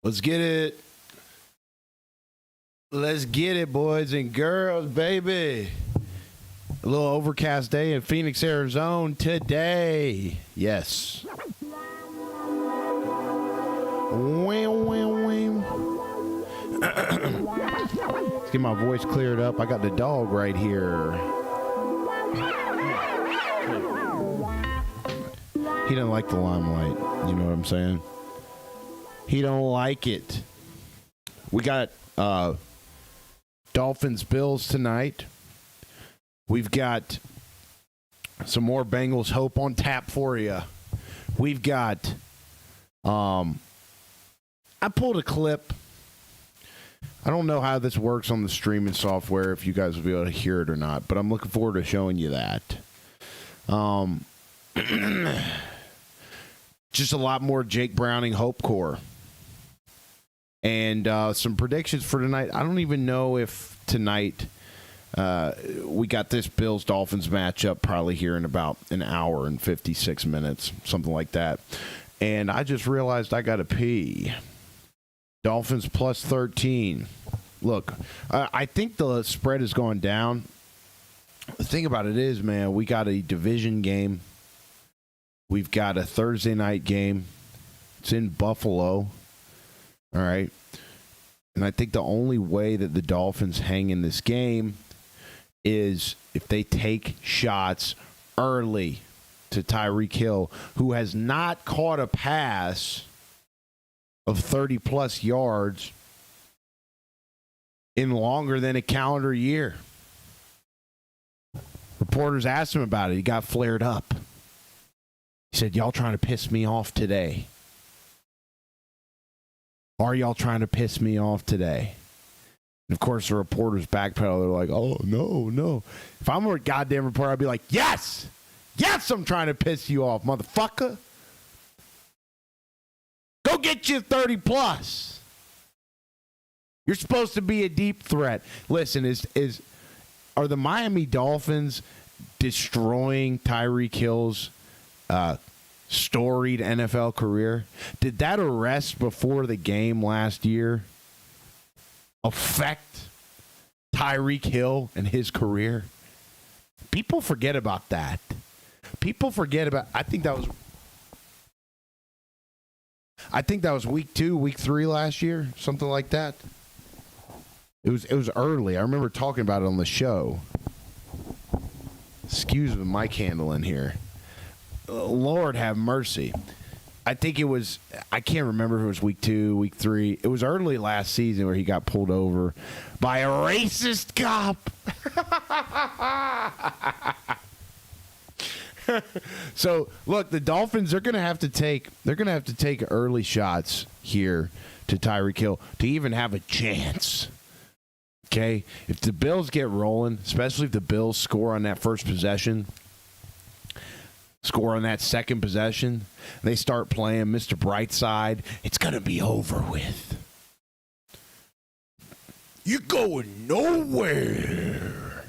Let's get it. Let's get it, boys and girls, baby. A little overcast day in Phoenix, Arizona today. Yes. Let's get my voice cleared up. I got the dog right here. He doesn't like the limelight. You know what I'm saying? He don't like it. We got Dolphins Bills tonight. We've got some more Bengals hope on tap for you. We've got I pulled a clip. I don't know how this works on the streaming software, if you guys will be able to hear it or not, but I'm looking forward to showing you that. Just a lot more Jake Browning Hope Core. And some predictions for tonight. I don't even know if tonight we got this Bills-Dolphins matchup probably here in about an hour and 56 minutes, something like that. And I just realized I got to pee. Dolphins plus 13. Look, I think the spread has gone down. The thing about it is, man, we got a division game. We've got a Thursday night game. It's in Buffalo. All right. And I think the only way that the Dolphins hang in this game is if they take shots early to Tyreek Hill, who has not caught a pass of 30-plus yards in longer than a calendar year. Reporters asked him about it. He got flared up. He said, y'all trying to piss me off today? Are y'all trying to piss me off today? And, of course, the reporters backpedal. They're like, oh, no. If I'm a goddamn reporter, I'd be like, yes! Yes, I'm trying to piss you off, motherfucker. Go get you 30-plus. You're supposed to be a deep threat. Listen, are the Miami Dolphins destroying Tyreek Hill's storied NFL career? Did that arrest before the game last year affect Tyreek Hill and his career? People forget about that. I think that was week 2, week 3 last year, something like that. It was early. I remember talking about it on the show. Excuse the mic handle in here. Lord have mercy. I think it was, I can't remember if it was week 2, week 3. It was early last season where he got pulled over by a racist cop. So, look, the Dolphins are going to have to take early shots here to Tyreek Hill to even have a chance. Okay? If the Bills get rolling, especially if the Bills score on that first possession, score on that second possession, they start playing Mr. Brightside, it's going to be over with. You're going nowhere.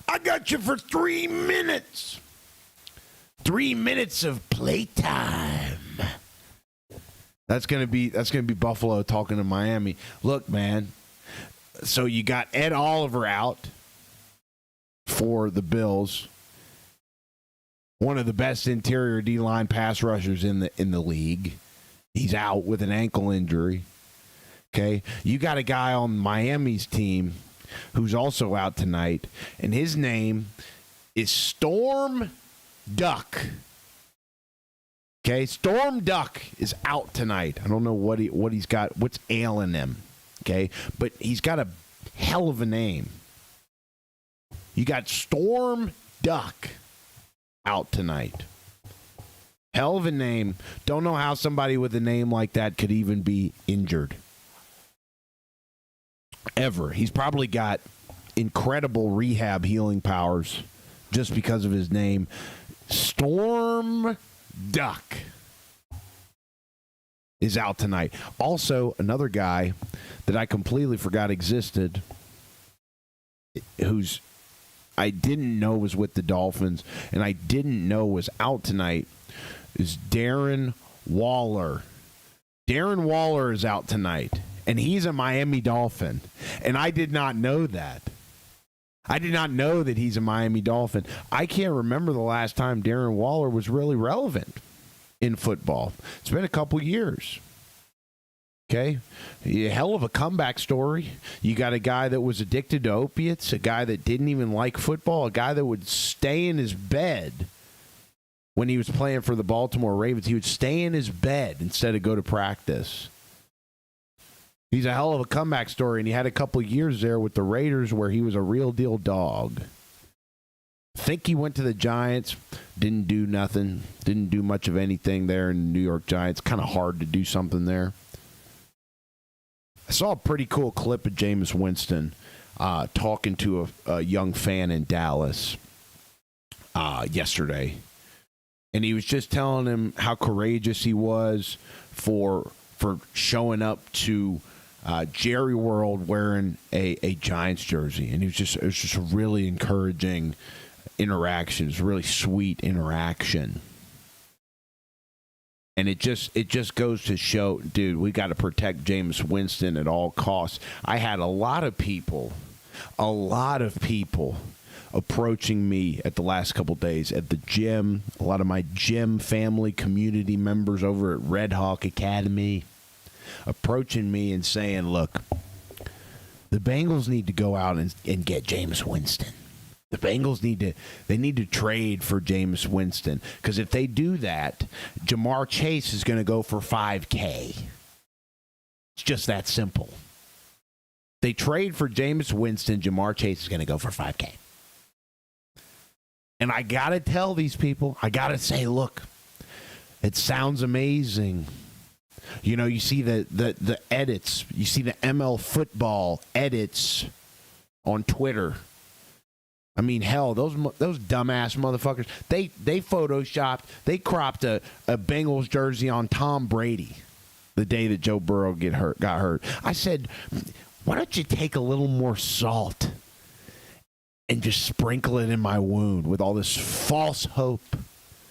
I got you for 3 minutes. 3 minutes of playtime. That's gonna be Buffalo talking to Miami. Look, man. So you got Ed Oliver out for the Bills. One of the best interior D-line pass rushers in the league. He's out with an ankle injury. Okay, you got a guy on Miami's team who's also out tonight, and his name is Storm Duck. Okay, Storm Duck is out tonight. I don't know what he's got, what's ailing him. Okay, but he's got a hell of a name. You got Storm Duck out tonight. Hell of a name. Don't know how somebody with a name like that could even be injured. Ever. He's probably got incredible rehab healing powers just because of his name. Storm Duck is out tonight. Also, another guy that I completely forgot existed, who's I didn't know was with the Dolphins, and I didn't know was out tonight, is Darren Waller. Darren Waller is out tonight, and he's a Miami Dolphin, and I did not know that. I did not know that he's a Miami Dolphin. I can't remember the last time Darren Waller was really relevant in football. It's been a couple years. Okay? A hell of a comeback story. You got a guy that was addicted to opiates, a guy that didn't even like football, a guy that would stay in his bed when he was playing for the Baltimore Ravens. He would stay in his bed instead of go to practice. He's a hell of a comeback story, and he had a couple years there with the Raiders where he was a real deal dog. Think he went to the Giants, didn't do nothing, didn't do much of anything there in the New York Giants. Kind of hard to do something there. I saw a pretty cool clip of Jameis Winston talking to a young fan in Dallas yesterday. And he was just telling him how courageous he was for showing up to Jerry World wearing a Giants jersey. And it was just a really encouraging interaction. It was a really sweet interaction. And it just goes to show, dude, we got to protect Jameis Winston at all costs. I had a lot of people approaching me at the last couple days at the gym. A lot of my gym family community members over at Red Hawk Academy approaching me and saying, look, the Bengals need to go out and get Jameis Winston. The Bengals need to trade for Jameis Winston, because if they do that, Jamar Chase is going to go for $5,000. It's just that simple. They trade for Jameis Winston, Jamar Chase is going to go for $5,000. And I got to tell these people, I got to say, look, it sounds amazing. You know, you see the edits, you see the ML football edits on Twitter. I mean, hell, those dumbass motherfuckers, they photoshopped, they cropped a Bengals jersey on Tom Brady the day that Joe Burrow got hurt. I said, why don't you take a little more salt and just sprinkle it in my wound with all this false hope?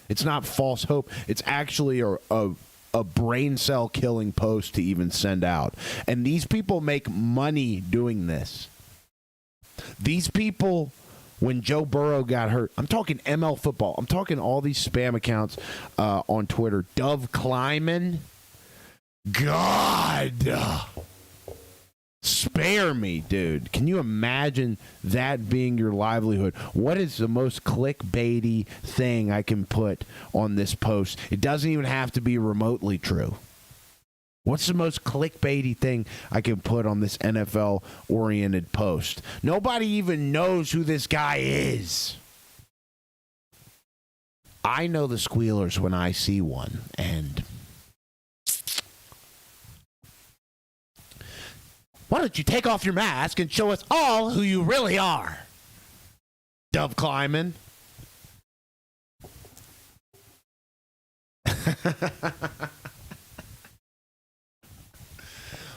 It's not false hope. It's actually a brain cell killing post to even send out. And these people make money doing this. These people, when Joe Burrow got hurt, I'm talking ML football. I'm talking all these spam accounts on Twitter. Dove Kleiman. God. Spare me, dude. Can you imagine that being your livelihood? What is the most clickbaity thing I can put on this post? It doesn't even have to be remotely true. What's the most clickbaity thing I can put on this NFL-oriented post? Nobody even knows who this guy is. I know the squealers when I see one, and why don't you take off your mask and show us all who you really are? Dove Kleiman.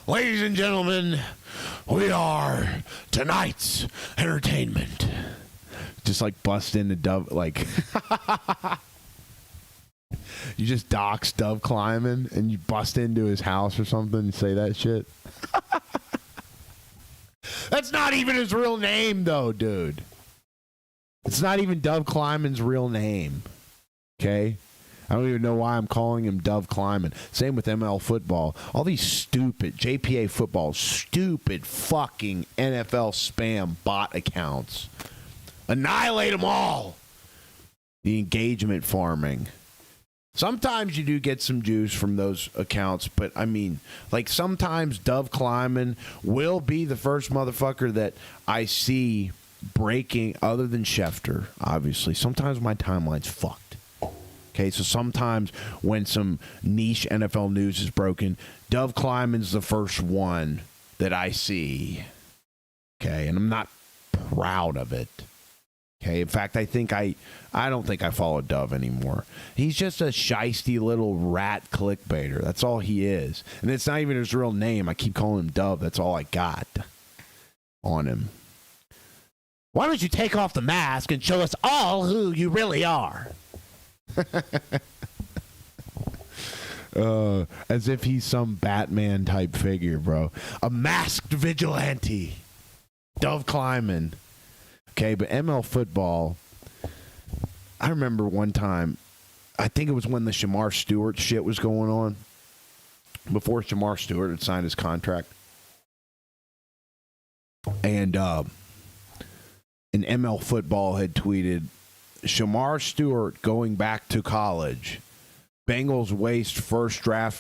Ladies and gentlemen, we are tonight's entertainment. Just like bust into Dove, like you just dox Dove Kleiman and you bust into his house or something and say that shit. That's not even his real name, though, dude. It's not even Dove Kleiman's real name. Okay? I don't even know why I'm calling him Dove Kleiman. Same with ML football. All these stupid JPA football, stupid fucking NFL spam bot accounts. Annihilate them all. The engagement farming. Sometimes you do get some juice from those accounts, but I mean, like sometimes Dove Kleiman will be the first motherfucker that I see breaking, other than Schefter, obviously. Sometimes my timeline's fucked. Okay, so sometimes when some niche NFL news is broken, Dove Kleiman's the first one that I see. Okay, and I'm not proud of it. Okay, in fact, I don't think I follow Dove anymore. He's just a shisty little rat clickbaiter. That's all he is. And it's not even his real name. I keep calling him Dove. That's all I got on him. Why don't you take off the mask and show us all who you really are? As if he's some Batman type figure, bro. A masked vigilante. Dove Kleiman. Okay, but ML football, I remember one time, I think it was when the Shamar Stewart shit was going on, before Shamar Stewart had signed his contract. And ML football had tweeted, Shamar Stewart going back to college. Bengals waste first round.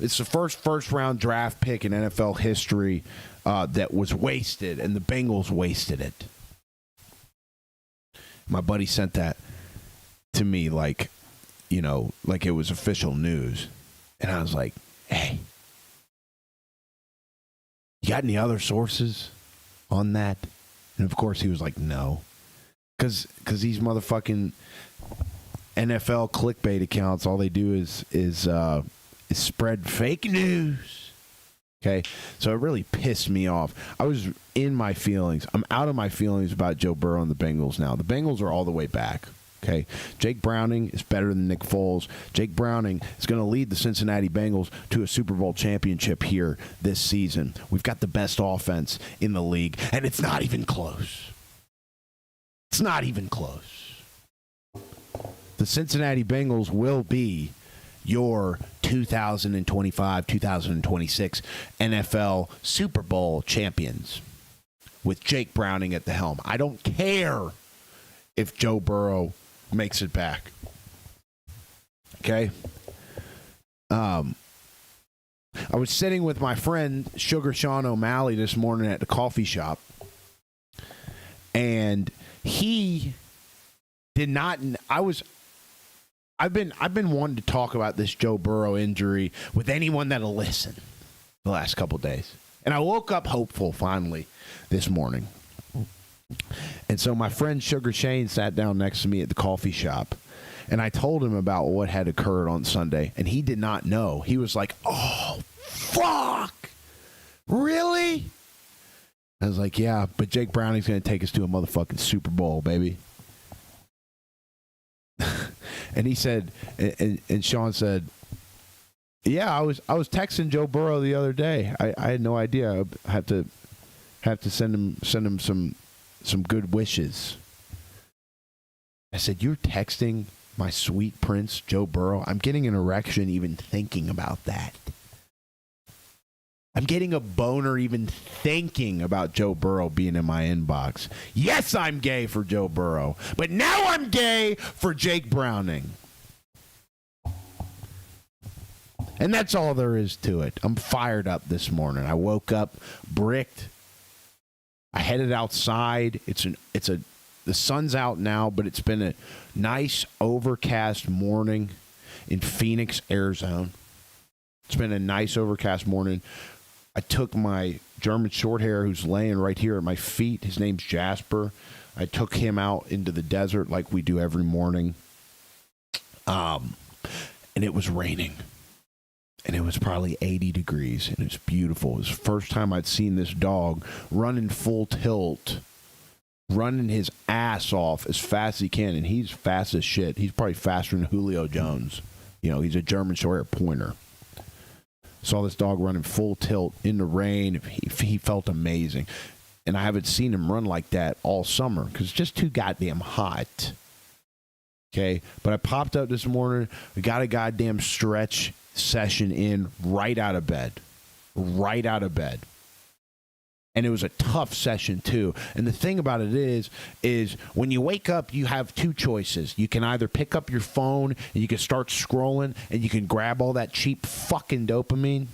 It's the first round draft pick in NFL history that was wasted, and the Bengals wasted it. My buddy sent that to me like it was official news. And I was like, hey, you got any other sources on that? And of course he was like, no. Because these motherfucking NFL clickbait accounts, all they do is spread fake news. Okay, so it really pissed me off. I was in my feelings. I'm out of my feelings about Joe Burrow and the Bengals now. The Bengals are all the way back. Okay, Jake Browning is better than Nick Foles. Jake Browning is going to lead the Cincinnati Bengals to a Super Bowl championship here this season. We've got the best offense in the league, and it's not even close. It's not even close. The Cincinnati Bengals will be your 2025-2026 NFL Super Bowl champions with Jake Browning at the helm. I don't care if Joe Burrow makes it back. Okay? I was sitting with my friend Sugar Sean O'Malley this morning at the coffee shop, and he did not. I've been wanting to talk about this Joe Burrow injury with anyone that'll listen the last couple of days, and I woke up hopeful finally this morning. And so my friend Sugar Shane sat down next to me at the coffee shop, and I told him about what had occurred on Sunday, and he did not know. He was like, "Oh, fuck, really?" I was like, "Yeah, but Jake Browning's going to take us to a motherfucking Super Bowl, baby." And he said, and Sean said, "Yeah, I was texting Joe Burrow the other day. I had no idea. I have to send him some good wishes." I said, "You're texting my sweet prince Joe Burrow? I'm getting an erection even thinking about that. I'm getting a boner even thinking about Joe Burrow being in my inbox. Yes, I'm gay for Joe Burrow, but now I'm gay for Jake Browning." And that's all there is to it. I'm fired up this morning. I woke up bricked. I headed outside. The sun's out now, but it's been a nice overcast morning in Phoenix, Arizona. It's been a nice overcast morning. I took my German Shorthair, who's laying right here at my feet. His name's Jasper. I took him out into the desert like we do every morning. And it was raining. And it was probably 80 degrees. And it was beautiful. It was the first time I'd seen this dog running full tilt, running his ass off as fast as he can. And he's fast as shit. He's probably faster than Julio Jones. You know, he's a German Shorthair pointer. Saw this dog running full tilt in the rain. He felt amazing. And I haven't seen him run like that all summer because it's just too goddamn hot. Okay? But I popped up this morning. We got a goddamn stretch session in right out of bed. Right out of bed. And it was a tough session, too. And the thing about it is when you wake up, you have two choices. You can either pick up your phone and you can start scrolling and you can grab all that cheap fucking dopamine,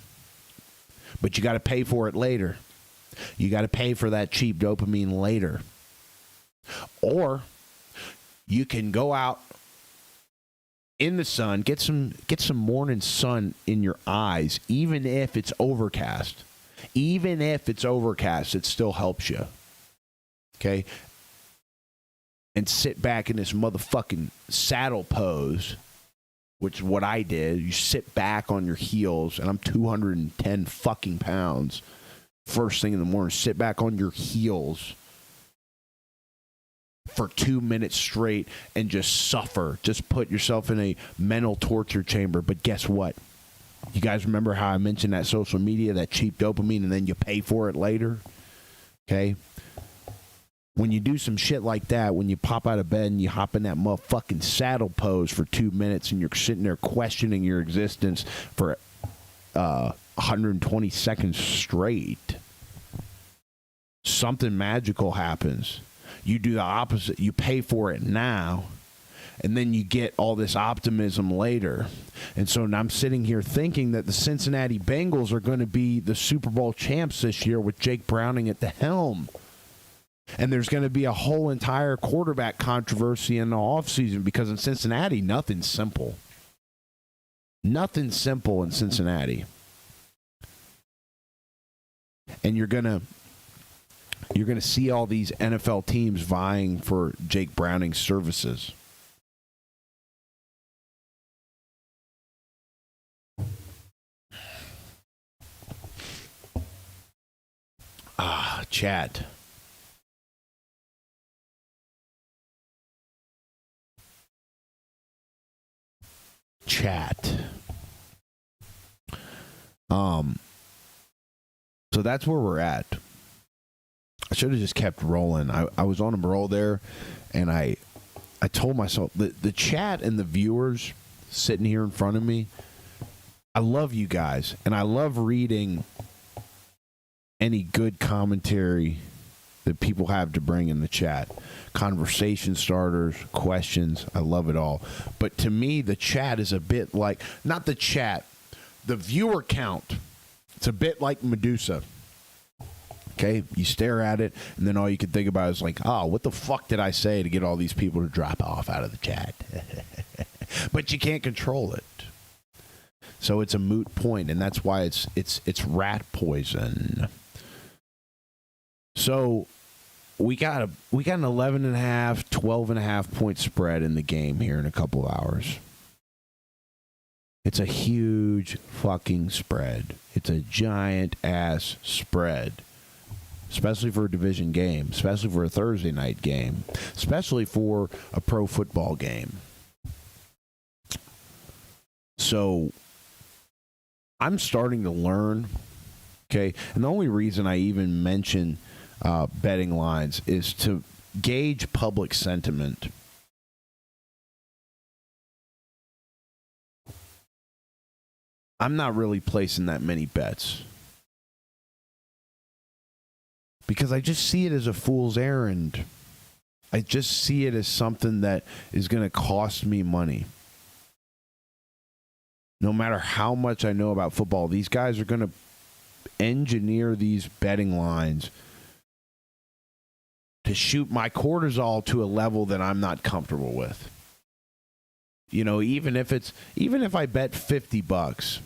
but you got to pay for it later. You got to pay for that cheap dopamine later. Or you can go out in the sun, get some morning sun in your eyes, even if it's overcast. Even if it's overcast, it still helps you. Okay? And sit back in this motherfucking saddle pose, which is what I did. You sit back on your heels, and I'm 210 fucking pounds. First thing in the morning, sit back on your heels for 2 minutes straight and just suffer. Just put yourself in a mental torture chamber. But guess what? You guys remember how I mentioned that social media, that cheap dopamine, and then you pay for it later? Okay? When you do some shit like that, when you pop out of bed and you hop in that motherfucking saddle pose for 2 minutes and you're sitting there questioning your existence for 120 seconds straight, something magical happens. You do the opposite. You pay for it now, and then you get all this optimism later. And so I'm sitting here thinking that the Cincinnati Bengals are going to be the Super Bowl champs this year with Jake Browning at the helm. And there's going to be a whole entire quarterback controversy in the offseason because in Cincinnati, nothing's simple. Nothing's simple in Cincinnati. And you're going to see all these NFL teams vying for Jake Browning's services. Chat. So that's where we're at. I should have just kept rolling. I was on a roll there, and I told myself, the chat and the viewers sitting here in front of me, I love you guys, and I love reading any good commentary that people have to bring in the chat. Conversation starters, questions, I love it all. But to me, the chat is a bit like, not the chat, the viewer count. It's a bit like Medusa. Okay, you stare at it, and then all you can think about is like, oh, what the fuck did I say to get all these people to drop off out of the chat? But you can't control it. So it's a moot point, and that's why it's rat poison. So we got an 11.5, 12.5 point spread in the game here in a couple of hours. It's a huge fucking spread. It's a giant ass spread. Especially for a division game, especially for a Thursday night game, especially for a pro football game. So I'm starting to learn, okay? And the only reason I even mention betting lines is to gauge public sentiment. I'm not really placing that many bets. Because I just see it as a fool's errand. I just see it as something that is going to cost me money. No matter how much I know about football, these guys are going to engineer these betting lines to shoot my cortisol to a level that I'm not comfortable with. You know, even if I bet $50,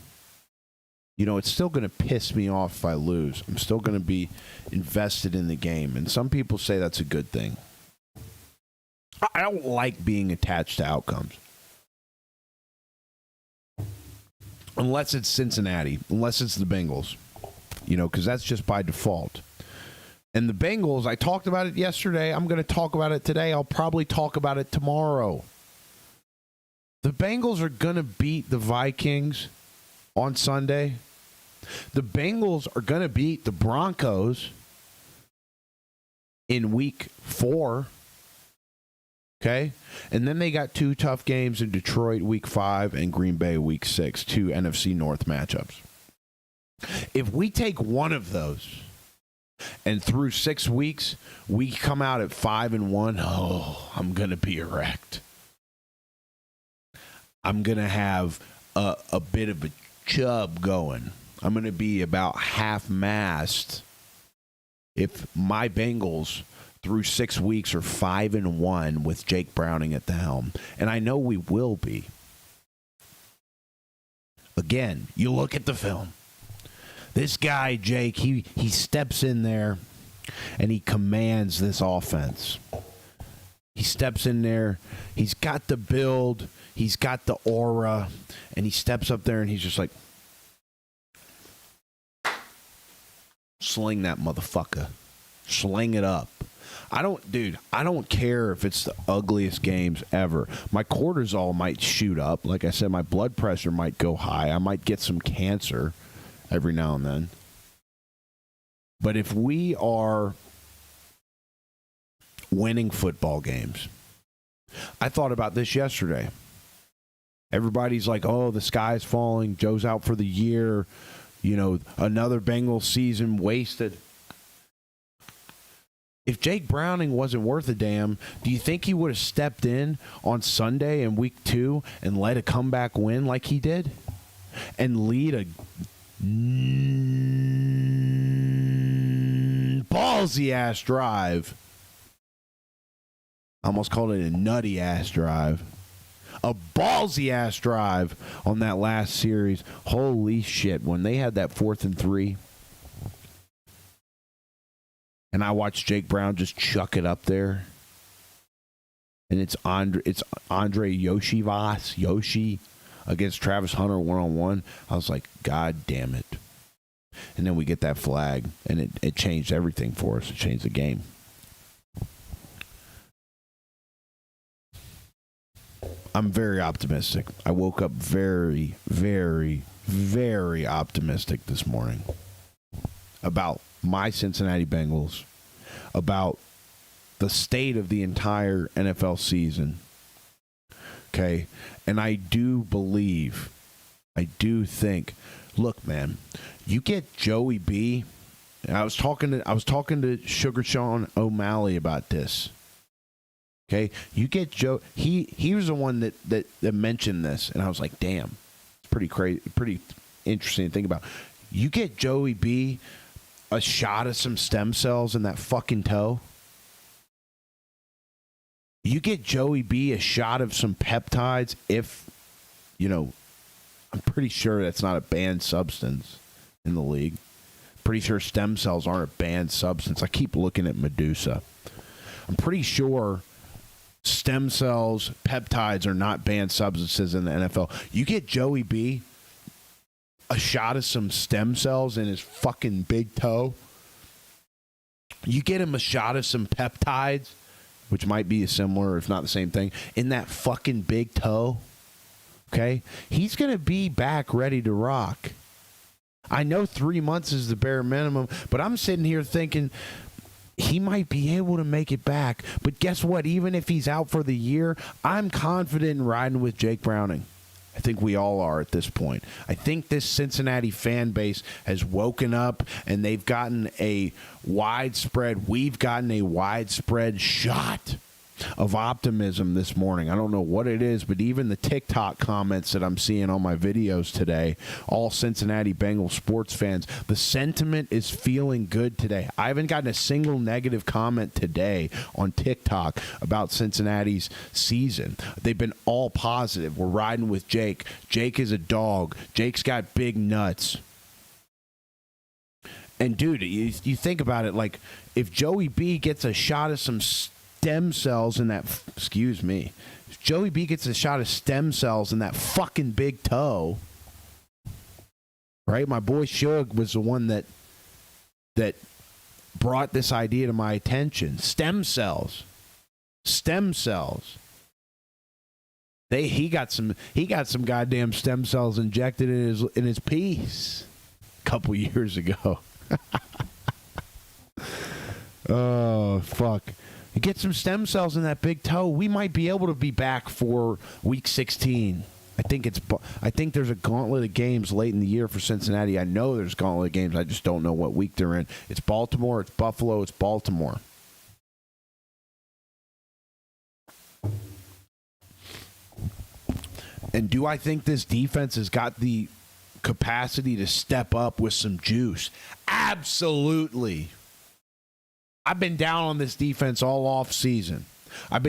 you know, it's still going to piss me off if I lose. I'm still going to be invested in the game. And some people say that's a good thing. I don't like being attached to outcomes. Unless it's Cincinnati. Unless it's the Bengals. You know, because that's just by default. And the Bengals, I talked about it yesterday. I'm going to talk about it today. I'll probably talk about it tomorrow. The Bengals are going to beat the Vikings on Sunday. The Bengals are going to beat the Broncos in week 4. Okay? And then they got 2 tough games in Detroit week 5 and Green Bay week 6, 2 NFC North matchups. If we take one of those and through 6 weeks we come out at 5-1, oh, I'm going to be erect. I'm going to have a bit of a chub going. I'm going to be about half-mast if my Bengals through 6 weeks are 5-1 with Jake Browning at the helm. And I know we will be. Again, you look at the film. This guy, Jake, he steps in there and he commands this offense. He steps in there. He's got the build. He's got the aura. And he steps up there and he's just like, sling that motherfucker. Sling it up. I don't care if it's the ugliest games ever. My cortisol might shoot up. Like I said, my blood pressure might go high. I might get some cancer every now and then. But if we are winning football games, I thought about this yesterday. Everybody's like, oh, the sky's falling. Joe's out for the year. You know, another Bengals season wasted. If Jake Browning wasn't worth a damn, do you think he would have stepped in on Sunday in week 2 and led a comeback win like he did? And lead a ballsy-ass drive. I almost called it a nutty-ass drive. A ballsy-ass drive on that last series. Holy shit. When they had that 4th and 3, and I watched Jake Brown just chuck it up there, and it's Andre Yoshi against Travis Hunter one-on-one. I was like, God damn it. And then we get that flag, and it changed everything for us. It changed the game. I'm very optimistic. I woke up very, very, very optimistic this morning about my Cincinnati Bengals, about the state of the entire NFL season. Okay? And I do think, look, man, you get Joey B. And I was talking to Sugar Sean O'Malley about this. Okay, you get Joe. He was the one that mentioned this, and I was like, damn, it's pretty crazy, pretty interesting to think about. You get Joey B a shot of some stem cells in that fucking toe. You get Joey B a shot of some peptides if, you know, I'm pretty sure that's not a banned substance in the league. Pretty sure stem cells aren't a banned substance. I keep looking at Medusa. I'm pretty sure stem cells, peptides are not banned substances in the NFL. You get Joey B a shot of some stem cells in his fucking big toe. You get him a shot of some peptides, which might be similar, if not the same thing, in that fucking big toe. Okay? He's going to be back ready to rock. I know 3 months is the bare minimum, but I'm sitting here thinking he might be able to make it back. But guess what? Even if he's out for the year, I'm confident in riding with Jake Browning. I think we all are at this point. I think this Cincinnati fan base has woken up and we've gotten a widespread shot of optimism this morning. I don't know what it is, but even the TikTok comments that I'm seeing on my videos today, all Cincinnati Bengals sports fans, the sentiment is feeling good today. I haven't gotten a single negative comment today on TikTok about Cincinnati's season. They've been all positive. We're riding with Jake. Jake is a dog. Jake's got big nuts. And dude, you think about it, like if Joey B gets a shot of some stem cells in that, if Joey B gets a shot of stem cells in that fucking big toe, right? My boy Shug was the one that brought this idea to my attention. Stem cells. He got some goddamn stem cells injected in his piece a couple years ago. Oh, fuck. Get some stem cells in that big toe. We might be able to be back for week 16. I think there's a gauntlet of games late in the year for Cincinnati. I know there's a gauntlet of games. I just don't know what week they're in. It's Baltimore, it's Buffalo, it's Baltimore. And do I think this defense has got the capacity to step up with some juice? Absolutely. I've been down on this defense all off season. But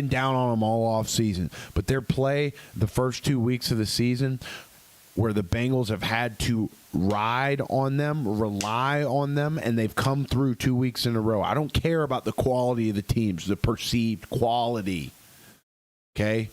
their play the first 2 weeks of the season, where the Bengals have had to ride on them, rely on them, and they've come through 2 weeks in a row. I don't care about the quality of the teams, the perceived quality. Okay?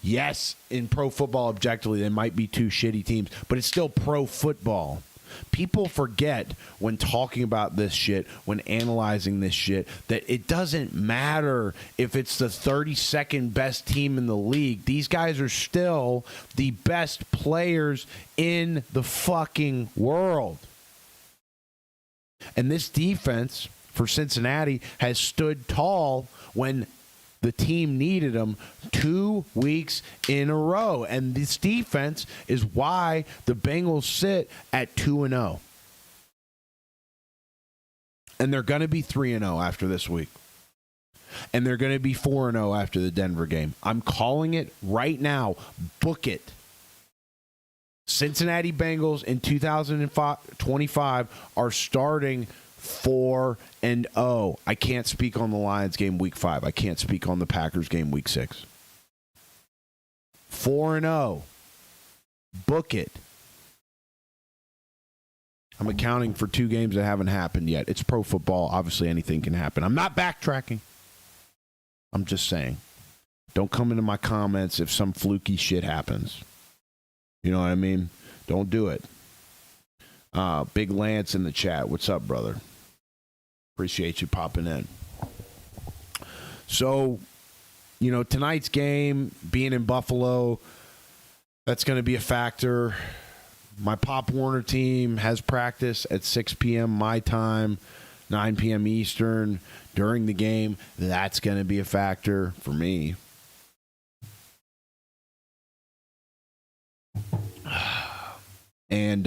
Yes, in pro football, objectively, they might be two shitty teams, but it's still pro football. People forget when talking about this shit, when analyzing this shit, that it doesn't matter if it's the 32nd best team in the league. These guys are still the best players in the fucking world. And this defense for Cincinnati has stood tall when the team needed them 2 weeks in a row. And this defense is why the Bengals sit at 2-0. And they're going to be 3-0 after this week. And they're going to be 4-0 after the Denver game. I'm calling it right now. Book it. Cincinnati Bengals in 2025 are starting 4-0. I can't speak on the Lions game week 5. I can't speak on the Packers game week 6. 4-0. Book it. I'm accounting for 2 games that haven't happened yet. It's pro football. Obviously, anything can happen. I'm not backtracking. I'm just saying. Don't come into my comments if some fluky shit happens. You know what I mean? Don't do it. Big Lance in the chat. What's up, brother? Appreciate you popping in. So, you know, tonight's game, being in Buffalo, that's going to be a factor. My Pop Warner team has practice at 6 p.m. my time, 9 p.m. Eastern during the game. That's going to be a factor for me. And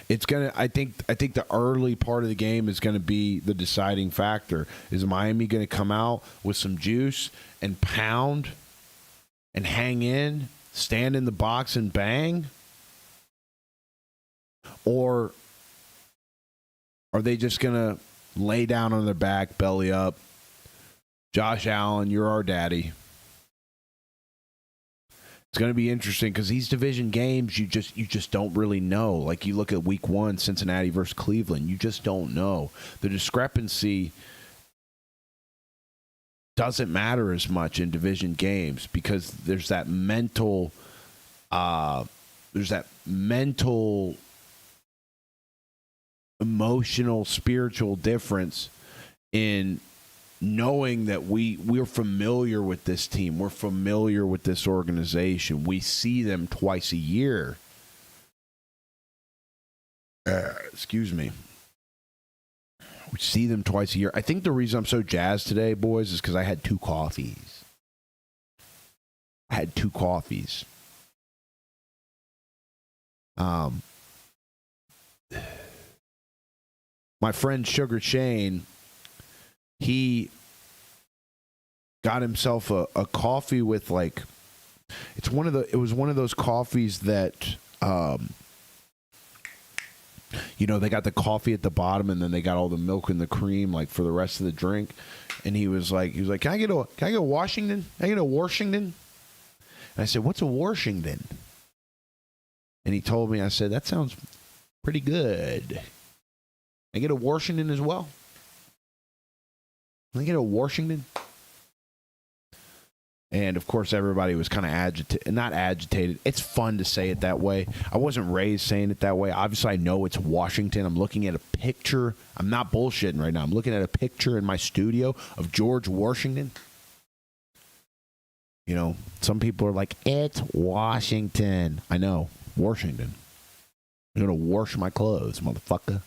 it's gonna. I think the early part of the game is going to be the deciding factor. Is Miami going to come out with some juice and pound and hang in, stand in the box and bang, or are they just going to lay down on their back, belly up? Josh Allen, you're our daddy. It's going to be interesting because these division games, you just don't really know. Like you look at week 1, Cincinnati versus Cleveland, you just don't know. The discrepancy doesn't matter as much in division games because there's that mental, emotional, spiritual difference in knowing that we're familiar with this team. We're familiar with this organization. We see them twice a year. Excuse me. We see them twice a year. I think the reason I'm so jazzed today, boys, is because I had 2 coffees. My friend Sugar Shane, he got himself a coffee with it was one of those coffees that they got the coffee at the bottom and then they got all the milk and the cream like for the rest of the drink. And he was like, can I get a Washington? Can I get a Washington? And I said, what's a Washington? And he told me, I said, that sounds pretty good. I get a Washington as well. Can I get a Washington? And, of course, everybody was kind of not agitated. It's fun to say it that way. I wasn't raised saying it that way. Obviously, I know it's Washington. I'm looking at a picture. I'm not bullshitting right now. I'm looking at a picture in my studio of George Washington. You know, some people are like, it's Washington. I know, Washington. I'm going to wash my clothes, motherfucker.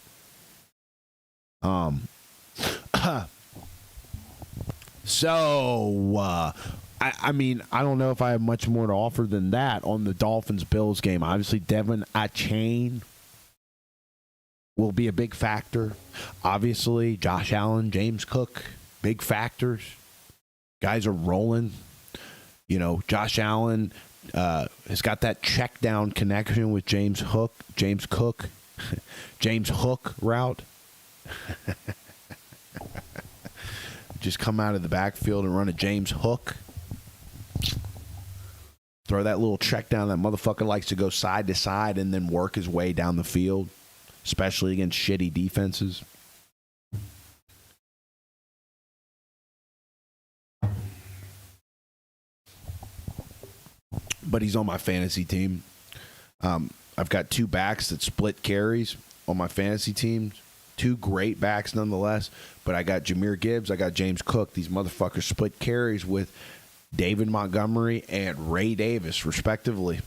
So, I mean, I don't know if I have much more to offer than that on the Dolphins-Bills game. Obviously, Devin Achane will be a big factor. Obviously, Josh Allen, James Cook, big factors. Guys are rolling. You know, Josh Allen has got that check down connection with James Cook route. Just come out of the backfield and run a James Hook. Throw that little check down. That motherfucker likes to go side to side and then work his way down the field, especially against shitty defenses. But he's on my fantasy team. I've got two backs that split carries on my fantasy teams. Two great backs nonetheless. But I got Jahmyr Gibbs. I got James Cook. These motherfuckers split carries with David Montgomery and Ray Davis, respectively.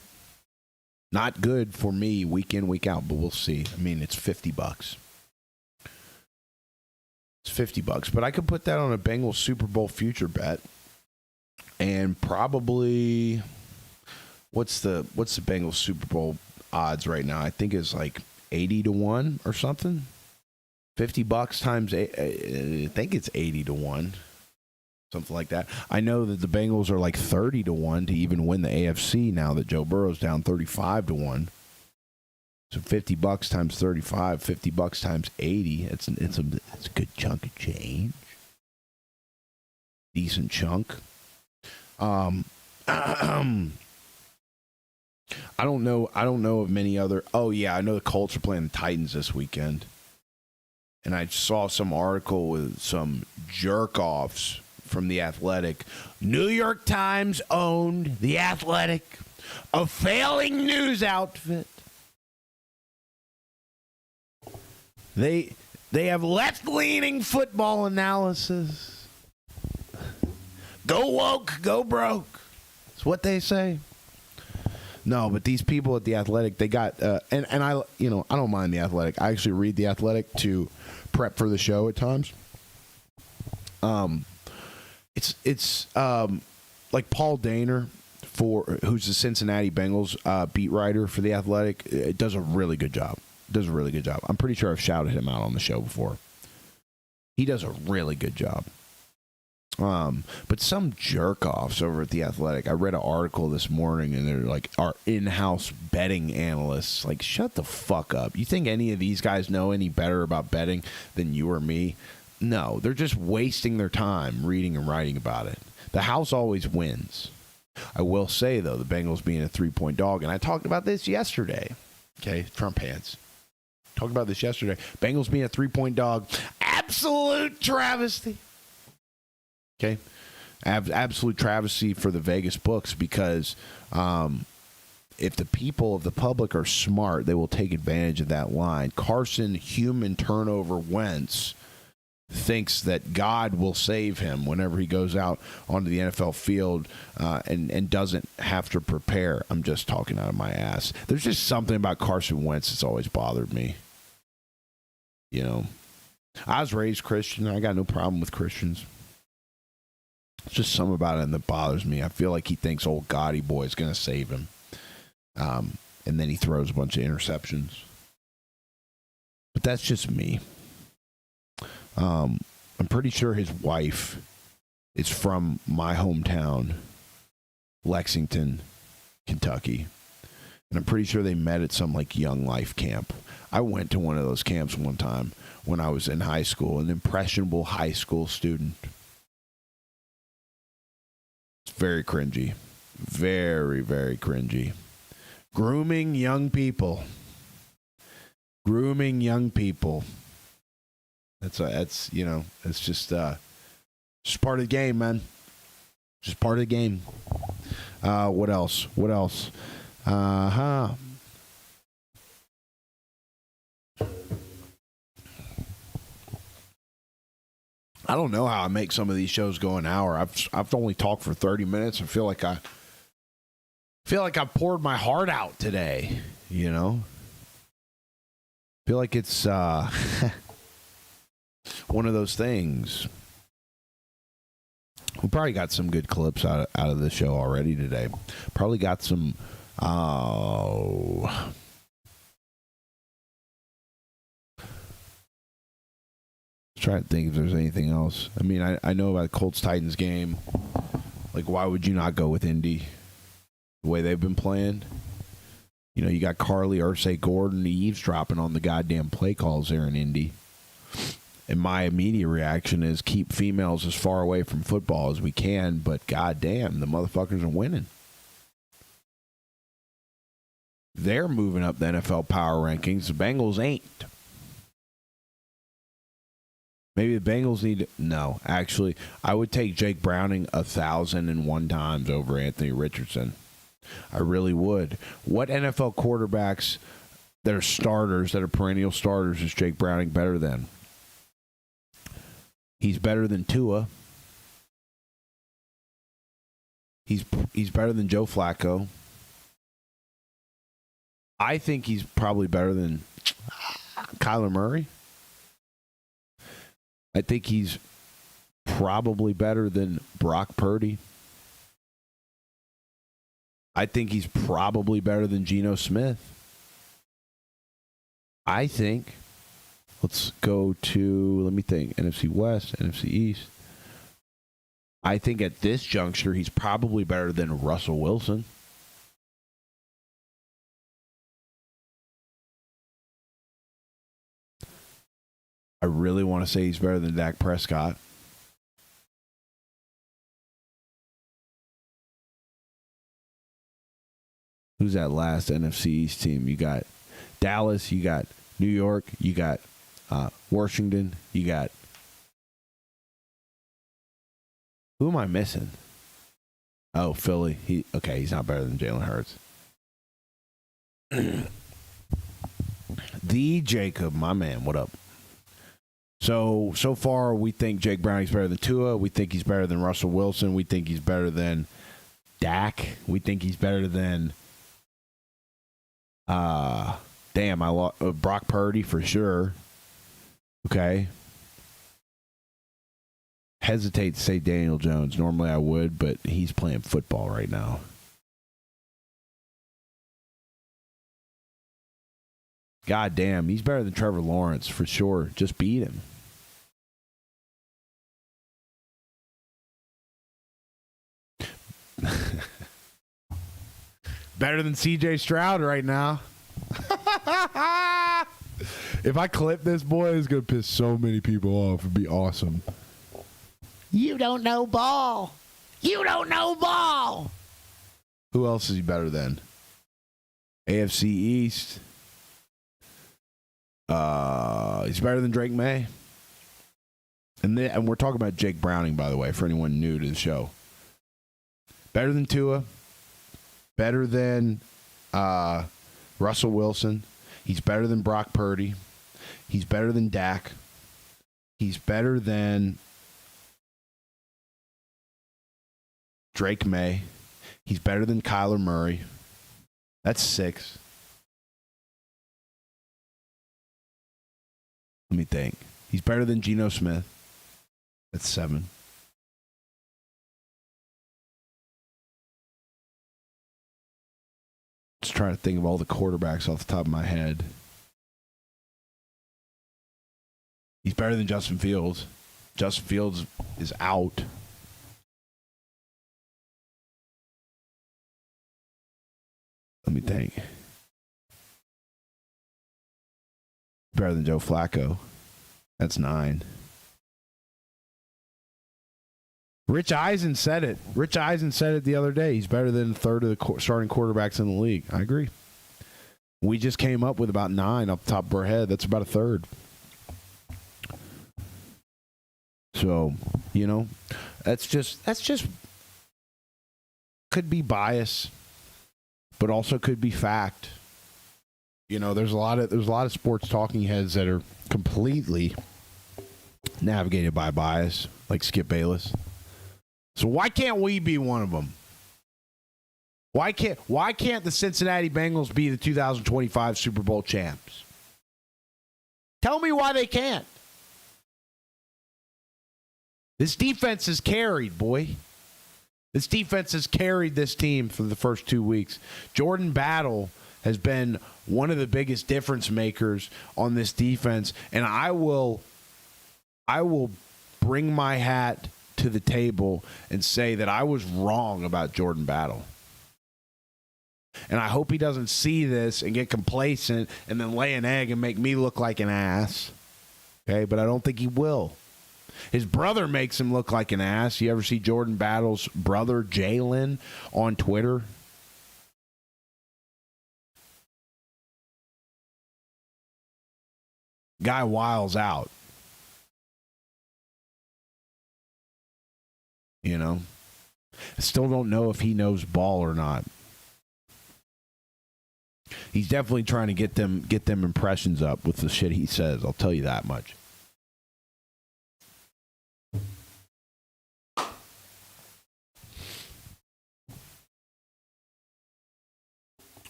Not good for me week in, week out, but we'll see. I mean, it's $50. It's $50, but I could put that on a Bengals Super Bowl future bet. And probably, what's the Bengals Super Bowl odds right now? I think it's like 80-1 or something. $50 times I think it's 80-1. Something like that. I know that the Bengals are like 30-1 to even win the AFC now that Joe Burrow's down 35-1. So $50 times 35, $50 times 80. It's a good chunk of change. Decent chunk. I don't know of many other. Oh yeah, I know the Colts are playing the Titans this weekend. And I saw some article with some jerk-offs from The Athletic. New York Times owned The Athletic, a failing news outfit. They have left-leaning football analysis. Go woke, go broke. That's what they say. No, but these people at The Athletic, they got and I don't mind The Athletic. I actually read The Athletic to prep for the show at times. It's like Paul Dehner, who's the Cincinnati Bengals beat writer for The Athletic. It does a really good job. I'm pretty sure I've shouted him out on the show before. He does a really good job. But some jerk-offs over at The Athletic. I read an article this morning, and they're like, our in-house betting analysts. Like, shut the fuck up. You think any of these guys know any better about betting than you or me? No, they're just wasting their time reading and writing about it. The house always wins. I will say, though, the Bengals being a 3-point dog, and I talked about this yesterday. Okay, Trump hands. Talked about this yesterday. Bengals being a 3-point dog. Absolute travesty. Okay, absolute travesty for the Vegas books because if the people of the public are smart, they will take advantage of that line. Carson, human turnover Wentz, thinks that God will save him whenever he goes out onto the NFL field and doesn't have to prepare. I'm just talking out of my ass. There's just something about Carson Wentz that's always bothered me. You know, I was raised Christian. I got no problem with Christians. It's just something about him that bothers me. I feel like he thinks old Gotti boy is going to save him. And then he throws a bunch of interceptions. But that's just me. I'm pretty sure his wife is from my hometown, Lexington, Kentucky. And I'm pretty sure they met at some like Young Life camp. I went to one of those camps one time when I was in high school, an impressionable high school student. Very cringy. Very, very cringy. Grooming young people. That's it's just part of the game, man. Just part of the game. What else? I don't know how I make some of these shows go an hour. I've only talked for 30 minutes. I feel like I poured my heart out today, you know? Feel like it's one of those things. We probably got some good clips out of the show already today. Probably got some trying to think if there's anything else. I mean, I know about the Colts-Titans game. Like, why would you not go with Indy? The way they've been playing. You know, you got Carly Ursay-Gordon eavesdropping on the goddamn play calls there in Indy. And my immediate reaction is keep females as far away from football as we can, but goddamn, the motherfuckers are winning. They're moving up the NFL power rankings. The Bengals ain't. Maybe the Bengals need to... No, actually, I would take Jake Browning 1,001 times over Anthony Richardson. I really would. What NFL quarterbacks that are starters, that are perennial starters, is Jake Browning better than? He's better than Tua. He's better than Joe Flacco. I think he's probably better than Kyler Murray. I think he's probably better than Brock Purdy. I think he's probably better than Geno Smith. I think, let's go to, let me think, NFC West, NFC East. I think at this juncture, he's probably better than Russell Wilson. I really want to say he's better than Dak Prescott. Who's that last NFC East team? You got Dallas, you got New York, you got Washington, you got... Who am I missing? Oh, Philly. He's not better than Jalen Hurts. The Jacob, my man, what up? So far, we think Jake Browning's better than Tua. We think he's better than Russell Wilson. We think he's better than Dak. We think he's better than... Brock Purdy for sure. Okay. Hesitate to say Daniel Jones. Normally I would, but he's playing football right now. God damn, he's better than Trevor Lawrence for sure. Just beat him. Better than CJ Stroud right now. If I clip this, boy, it's going to piss so many people off. It'd be awesome. You don't know ball. You don't know ball. Who else is he better than? AFC East. He's better than Drake May. And we're talking about Jake Browning, by the way, for anyone new to the show. Better than Tua. Better than Russell Wilson. He's better than Brock Purdy. He's better than Dak. He's better than Drake May. He's better than Kyler Murray. That's 6. Let me think. He's better than Geno Smith. That's 7. Just trying to think of all the quarterbacks off the top of my head. He's better than Justin Fields. Justin Fields is out. Let me think. Better than Joe Flacco. That's 9. Rich Eisen said it. Rich Eisen said it the other day. He's better than a third of the starting quarterbacks in the league. I agree. We just came up with about 9 off the top of our head. That's about a third. So, that's just could be bias, but also could be fact. There's a lot of sports talking heads that are completely navigated by bias, like Skip Bayless. So why can't we be one of them? Why can't the Cincinnati Bengals be the 2025 Super Bowl champs? Tell me why they can't. This defense is carried, boy. This defense has carried this team for the first 2 weeks. Jordan Battle has been one of the biggest difference makers on this defense, and I will bring my hat to the table and say that I was wrong about Jordan Battle. And I hope he doesn't see this and get complacent and then lay an egg and make me look like an ass. Okay, but I don't think he will. His brother makes him look like an ass. You ever see Jordan Battle's brother, Jalen, on Twitter? Guy wiles out. I still don't know if he knows ball or not. He's definitely trying to get them impressions up with the shit he says. I'll tell you that much.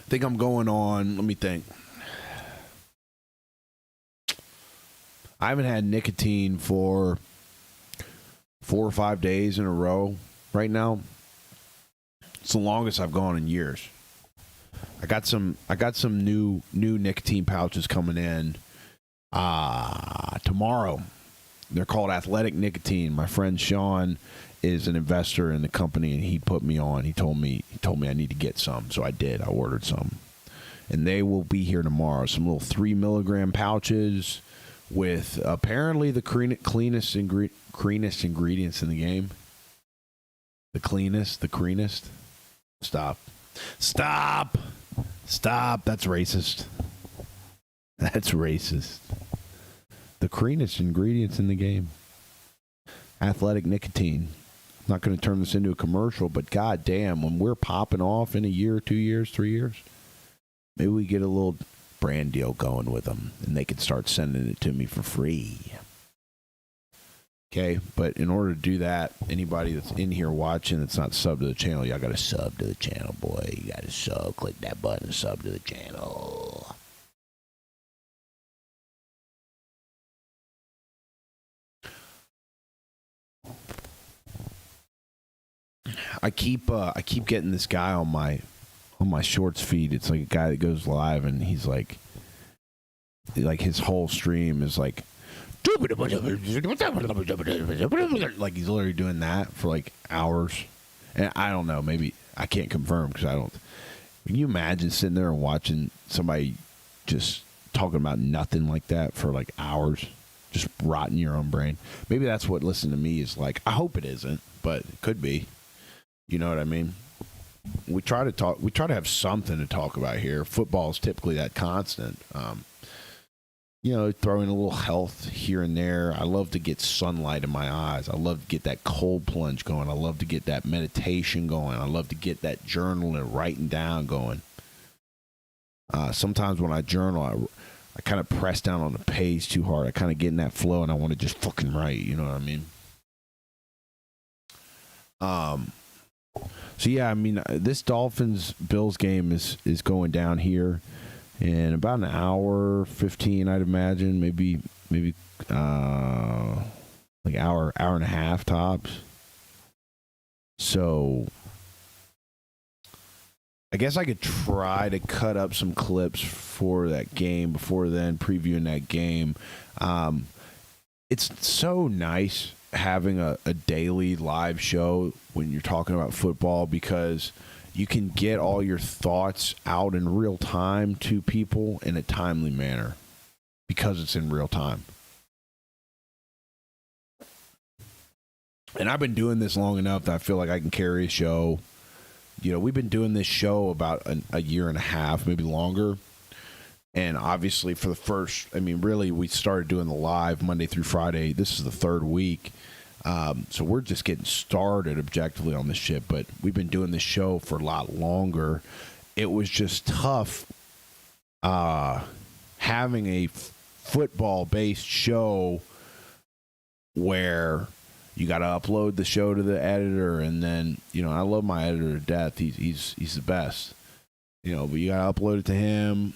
I think I'm going on. Let me think. I haven't had nicotine for 4 or 5 days in a row right now. It's the longest I've gone in years. I got some new nicotine pouches coming in tomorrow. They're called Athletic Nicotine. My friend Sean is an investor in the company, and he put me on. He told me I need to get some, so I did. I ordered some, and they will be here tomorrow. Some little 3 milligram pouches with apparently the cleanest ingredients in the game. The cleanest. Stop. That's racist. The cleanest ingredients in the game. Athletic Nicotine. I'm not going to turn this into a commercial, but goddamn, when we're popping off in a year, 2 years, 3 years, maybe we get a little brand deal going with them, and they can start sending it to me for free. Okay, but in order to do that, anybody that's in here watching that's not subbed to the channel, y'all got to sub to the channel, boy. You got to sub. Click that button, sub to the channel. I keep getting this guy on my shorts feed. It's like a guy that goes live, and he's like his whole stream is like he's literally doing that for like hours. And I don't know, maybe I can't confirm because I don't. Can you imagine sitting there and watching somebody just talking about nothing like that for like hours, just rotting your own brain? Maybe that's what listening to me is like. I hope it isn't, but it could be. You know what I mean? We try to talk. We try to have something to talk about here. Football is typically that constant. You know, throw in a little health here and there. I love to get sunlight in my eyes. I love to get that cold plunge going. I love to get that meditation going. I love to get that journaling and writing down going. Sometimes when I journal, I kind of press down on the page too hard. I kind of get in that flow, and I want to just fucking write. You know what I mean? So yeah, I mean, this Dolphins-Bills game is going down here in about an hour 15, I'd imagine, maybe like hour and a half tops. So I guess I could try to cut up some clips for that game before then, previewing that game. It's so nice having a daily live show when you're talking about football, because you can get all your thoughts out in real time to people in a timely manner because it's in real time. And I've been doing this long enough that I feel like I can carry a show. You know, we've been doing this show about a year and a half, maybe longer. And obviously for the first, I mean, really, we started doing the live Monday through Friday. This is the third week. So we're just getting started objectively on this shit. But we've been doing this show for a lot longer. It was just tough having a football-based show where you got to upload the show to the editor. And then, you know, I love my editor to death. He's the best. You know, but you got to upload it to him.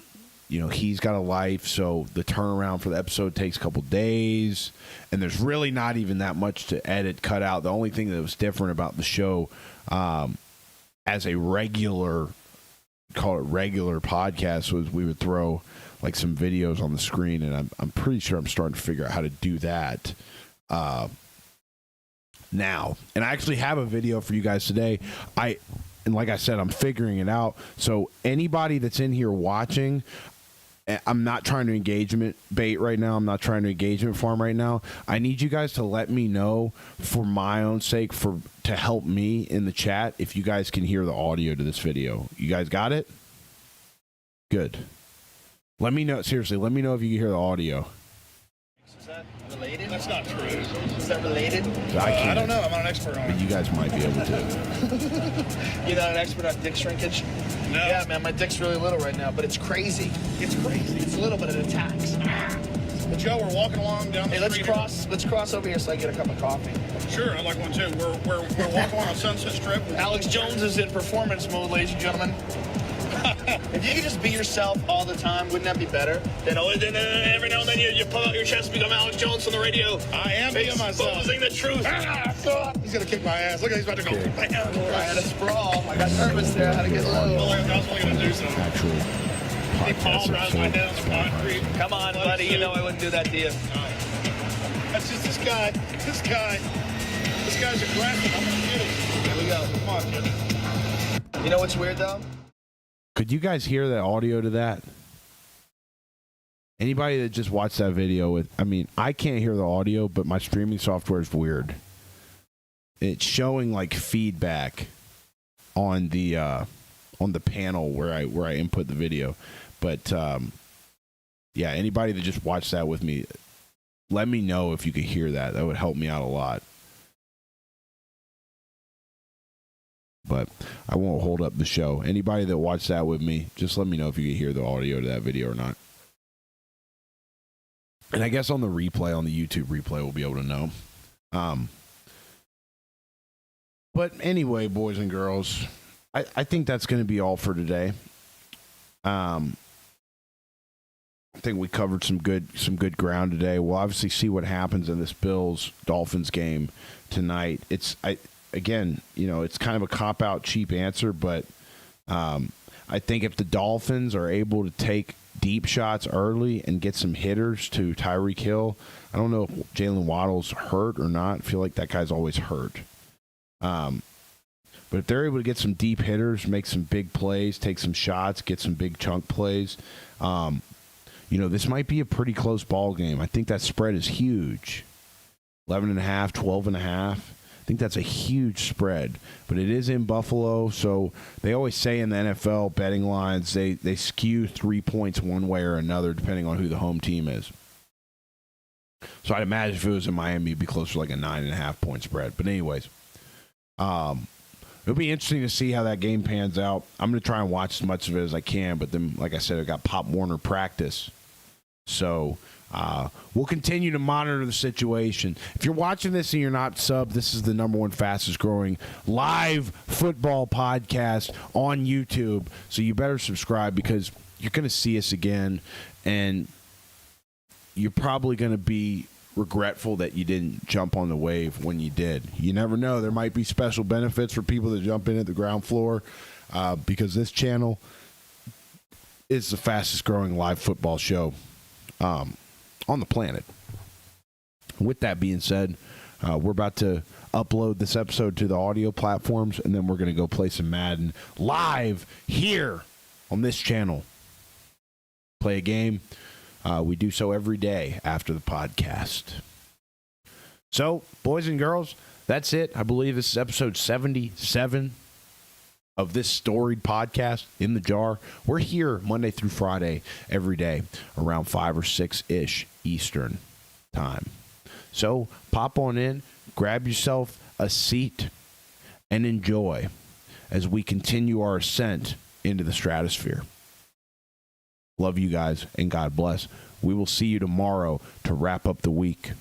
You know, he's got a life, so the turnaround for the episode takes a couple days, and there's really not even that much to edit, cut out. The only thing that was different about the show as a regular, call it regular podcast, was we would throw like some videos on the screen, and I'm pretty sure I'm starting to figure out how to do that now. And I actually have a video for you guys today. And like I said, I'm figuring it out. So anybody that's in here watching, I'm not trying to engagement bait right now. I'm not trying to engagement farm right now. I need you guys to let me know, for my own sake, to help me in the chat, if you guys can hear the audio to this video. You guys got it? Good. Let me know. Seriously, let me know if you can hear the audio. Is that related? That's not true. Is that related? I don't know. I'm not an expert on But it. you guys might be able to. You're not an expert on dick shrinkage? No. Yeah, man, my dick's really little right now, but it's crazy. It's crazy. It's little, but it attacks. But Joe, we're walking along down the Hey, let's street. let's cross over here so I can get a cup of coffee. Sure, I'd like one too. We're walking on Sunset Strip. Alex Jones is in performance mode, ladies and gentlemen. If you could just be yourself all the time, wouldn't that be better? Then every now and then you pull out your chest and become Alex Jones on the radio. I am being myself. Exposing the truth. He's going to kick my ass. Look, he's about to go. I had a sprawl. I got nervous there. I had to get low. I was only going to do something. Actual He podcast pulverized my head on the episode. concrete. Come on, buddy. You know I wouldn't do that to you. That's just this guy. This guy's aggressive. I'm going to get him. Here we go. Come on, Jimmy. You know what's weird, though? Could you guys hear the audio to that? Anybody that just watched that video with, I mean, I can't hear the audio, but my streaming software is weird. It's showing like feedback on the panel where I input the video. But yeah, anybody that just watched that with me, let me know if you could hear that. That would help me out a lot. But I won't hold up the show. Anybody that watched that with me, just let me know if you can hear the audio to that video or not. And I guess on the replay, on the YouTube replay, we'll be able to know. But anyway, boys and girls, I think that's going to be all for today. I think we covered some good ground today. We'll obviously see what happens in this Bills-Dolphins game tonight. Again, you know, it's kind of a cop-out, cheap answer, but I think if the Dolphins are able to take deep shots early and get some hitters to Tyreek Hill, I don't know if Jalen Waddle's hurt or not. I feel like that guy's always hurt. But if they're able to get some deep hitters, make some big plays, take some shots, get some big chunk plays, you know, this might be a pretty close ball game. I think that spread is huge. 11.5, 12.5. I think that's a huge spread, but it is in Buffalo, so they always say in the NFL betting lines they skew 3 points one way or another depending on who the home team is. So I'd imagine if it was in Miami, it'd be closer to like a 9.5 point spread. But anyways, it'll be interesting to see how that game pans out. I'm going to try and watch as much of it as I can, but then, like I said, I got Pop Warner practice, so we'll continue to monitor the situation. If you're watching this and you're not subbed, this is the #1 fastest growing live football podcast on YouTube. So you better subscribe because you're going to see us again, and you're probably going to be regretful that you didn't jump on the wave when you did. You never know. There might be special benefits for people that jump in at the ground floor because this channel is the fastest growing live football show on the planet. With that being said, we're about to upload this episode to the audio platforms, and then we're going to go play some Madden live here on this channel. Play a game. We do so every day after the podcast. So, boys and girls, that's it. I believe this is episode 77 of this storied podcast, In the Jar. We're here Monday through Friday every day around 5 or 6-ish Eastern time. So pop on in, grab yourself a seat, and enjoy as we continue our ascent into the stratosphere. Love you guys, and God bless. We will see you tomorrow to wrap up the week.